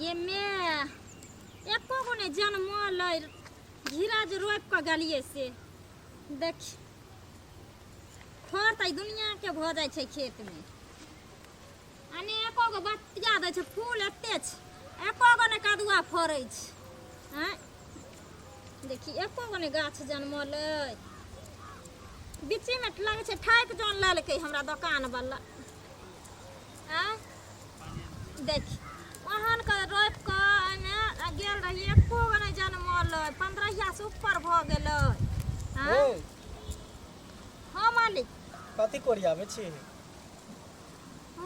ये मैं एको को ने जन्मल घीरा जो रोप के गलिए से देख खर त दुनिया के भ जाय छै खेत में अने एको गो बतिया दै छै फूल एते छै एको गो ने कदुआ फरै छै हैं देखी एको गो ने गाछ जन्मल बीच में लगे छै ठाक जोन ललकै हमरा दुकान वाला हैं देख ओहन के रोप के एने गेल रही एको गो ने जन्मल 15 से ऊपर भ गेल हैं हां मालिक कथी कोरियाबे छी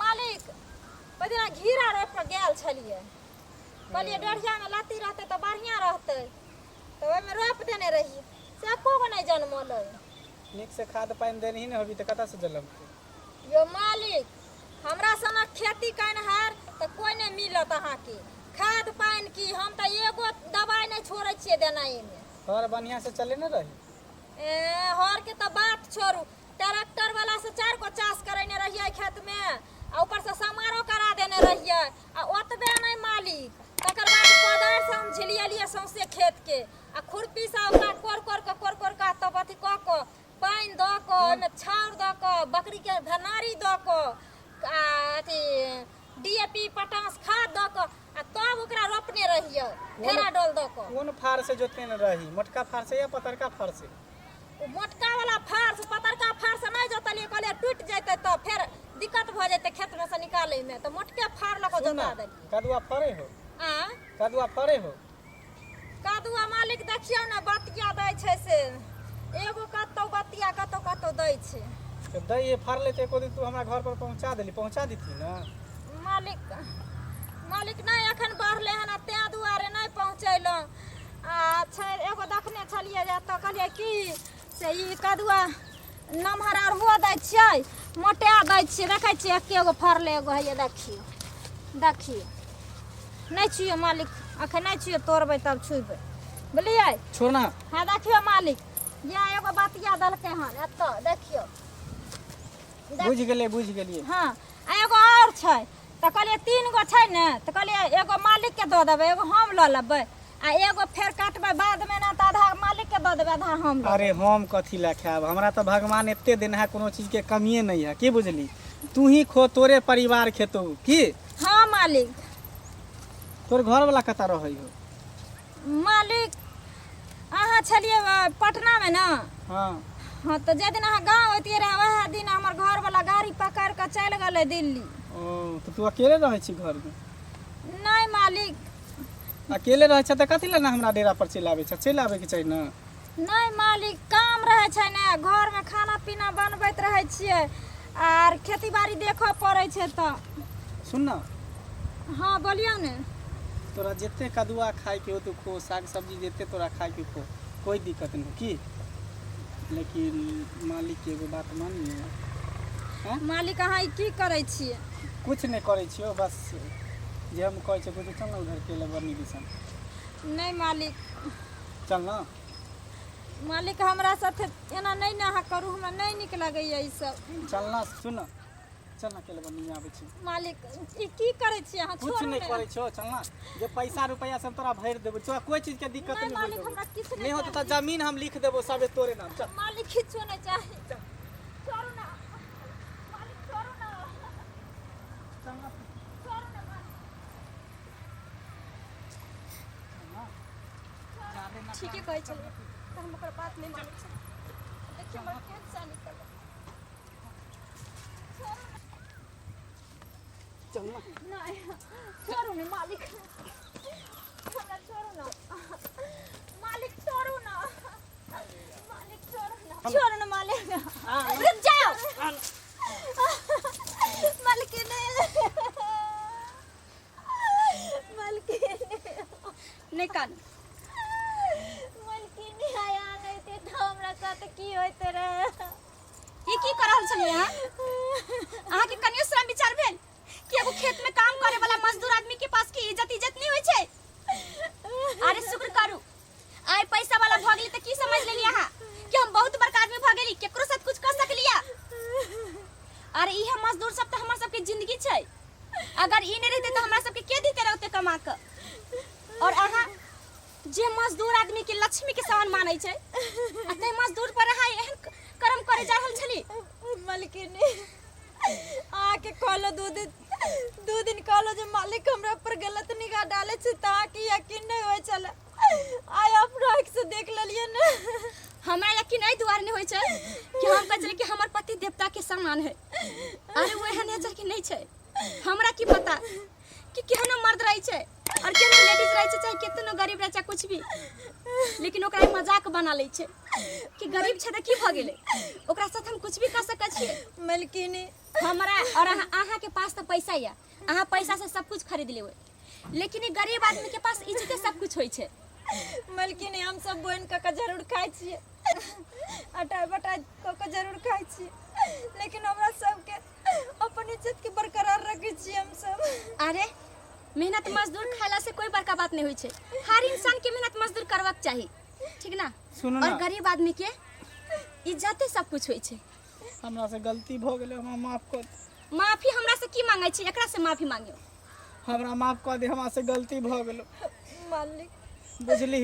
मालिक पदिना घीरा रोप के गेल छलिए कहलिए डढ़िया में लाती रहते तो बढ़िया रहते तो ओय में रोप देने रही से एको गो ने जन्मल नीक से खाद पानी देनी न होबी त कता से जलम यो मालिक हमरा सनक खेती कनहार त कोई नहीं मिलत अहाँ के खाद पानी की हम त एगो दवाई नहीं छोड़े छिए देनाई में हर बढ़िया से चले न रही हर के त बात छोड़ू ट्रैक्टर वाला से 4 को चास करने रहिए खेत में आ ऊपर से समारोह करा देने रहिए आ ओतबे नहीं मालिक तकर बाद कोदार से हम झिलियलिए सौंसे खेत के आ खुरपी से ओकरा कोर का तब अथी क के पानी द के ओमे छाउर द के बकरी के धनारी द के अथी डीएपी पोटास खाद द के आ तब ओकरा रोपने रहिए घेरा डोल द के कोन फार से जोतने न रही मोटका फार से या पतरका फार से मोटका वाला फार से पतरका फार से नहीं जोतलिए कहलिए टूट जैते तो फिर दिक्कत भ जैते खेत में से निकाले में तो मोटके फार लको जोता दे कदुआ फरे हो आ कदुआ फरे हो कदुआ मालिक देखियो ना बतिया दै छै से एगो कतौ बतिया कतौ दै छै तो दई फार लेते एको दिन तू हमरा घर पर पहुंचा देती ना मालिक नहीं अखन बढ़ले हन ते दुआरे नहीं पहुंचैलो अच्छा एगो देखने छलिए जे त कहलिए की से ई कदुआ नमहर आर हो दै छै मोटा दै छै देखै छी एकेगो फरले एगो है देखियो नहीं छुइयो मालिक अखन नहीं छुइयो तोड़बै तब छुइबै बुझलिए छोड़ना हां देखियो मालिक या एगो बतिया दलकै हन एत देखियो बुझ गेलिए हां आ एगो और छै त कहलिए 3 गो छै ने त कहलिए एगो मालिक के द देबै एगो हम ल लेबै आ एगो फेर काटबै बाद में ना त आधा मालिक के द देबै आधा हम अरे हम कथी ला खाब हमरा त भगवान एते देना है कोनो चीज के कमिए नहीं है की बुझली तू ही खो तोरे परिवार खेतो की हां मालिक तोर घर वाला कता रहै हो मालिक अहाँ छलिए पटना में ना हां हां तो जे दिन अहाँ गांव होतिए रहे वह दिन हमर घर वाला गाड़ी पकड़ के चल गेलै दिल्ली ओ तो तू अकेले रहै छी घर में नहीं मालिक अकेले रहै छ त कथी ला ना हमरा डेरा पर चलावे के चाहिए ना नहीं मालिक काम रहे छै ने घर में खाना पीना बनबैत रहे छिए आर खेती बाड़ी देखो पड़े छै त सुन ना हां बोलियो ने तोरा जितने कदुआ खाए के हो तो खो साग सब्जी जितने तोरा खाए के खो कोई दिक्कत नहीं की लेकिन मालिक के एगो बात मानिए मालिक अहाँ की करे छिए कुछ नहीं करे छियो बस जे हम कहै छै कुछ चल ना उधर के लगनी दिसन नहीं मालिक चल ना मालिक हमरा साथे एना नहीं ना करू हमरा नहीं निक लगैया ई सब चल ना सुन चल ना के लगनी आबै छी मालिक ई की करे छी अहाँ कुछ नहीं करे छो चल ना जे पैसा रुपया सब तोरा भर देबो तोरा कोई चीज के दिक्कत नहीं मालिक हमरा किछ नहीं होत त जमीन हम लिख देबो सबे तोरे नाम चल मालिक किछो नहीं चाहे छोड़ू ना मालिक छोड़ू ना चल ना छोड़ू ना मालिक ठीक है कहै छलिए त हम ओकर बात नहीं मानै छी देखिए हमर कैंसर निकल चल ना नहीं छोड़ू ना मालिक हमरा छोड़ू ना मालिक छोड़ू ना छोड़ू ना मालिक रुक जाओ मालिक निकाल मालिक आया नहीं थे तो हमरा साथ की होते रहे ये की कर रहल छलिए अहाँ के कनियो श्रम विचार भेल कि एगो खेत में काम करे वाला मजदूर आदमी के पास की इज्जत नहीं होय छै अरे शुक्र करू आय पैसा वाला भ गेली त की समझ लेलिए अहाँ कि हम बहुत बड़का आदमी भ गेली केकरो साथ कुछ कर सकलिया अरे इहे मजदूर सब त हमर सब के जिंदगी छै अगर ई नहीं रहते तो हमरा सब के के देते रहते कम कमा के और अहाँ जे मजदूर आदमी के लक्ष्मी के समान मानै छै अते मजदूर पर अहाँ एहन कर्म करे जा रहल छली। मालिकिनी आके कहलो दू दिन कहलो जे मालिक हमरा पर गलत निगाह डाले छै त आके यकीन नहीं होय छले। आय अपना आँख से देख लेलिए ने। हमरा यकीन एहि दुआरे नहीं होय छै कि हम कहै कि हमर पति देवता के समान है। अरे वो एहन नेचर के नहीं छै। हमरा की पता कि केहनो मर्द रहै छै और केहनो लेडीज रहै छै, चाहे केतनो गरीब रहै छै कुछ भी, लेकिन ओकरा मजाक बना लै छै कि गरीब छै त की भ गेलै, ओकरा साथ हम कुछ भी कर सकै छियै। मालिकिनी हमरा और अहाँ के पास त पैसा या, अहाँ पैसा से सब कुछ खरीद लेबै, लेकिन ई गरीब आदमी के पास इज्जते सब कुछ होय छै। मालिकिनी हम सब बहन क जरूर खाइ छियै, अटाई बटाई क जरूर खाइ छियै, लेकिन हमरा सबके अपन इज्जत के बरकरार रखै छियै हम सब। अरे मेहनत मजदूर खाइला से कोई बड़का बात नहीं होय छै। हर इंसान के मेहनत मजदूर करबाक चाही, ठीक ना? सुनो ना, और गरीब आदमी के इज्जते सब कुछ होय छै। हमरा से गलती भ गेलै, हमरा माफ कर दे। माफी हमरा से की मांगै छी? एकरा से माफी मांगियो। हमरा माफ कर दे, हमरा से गलती भ गेलो मालिक बुझली।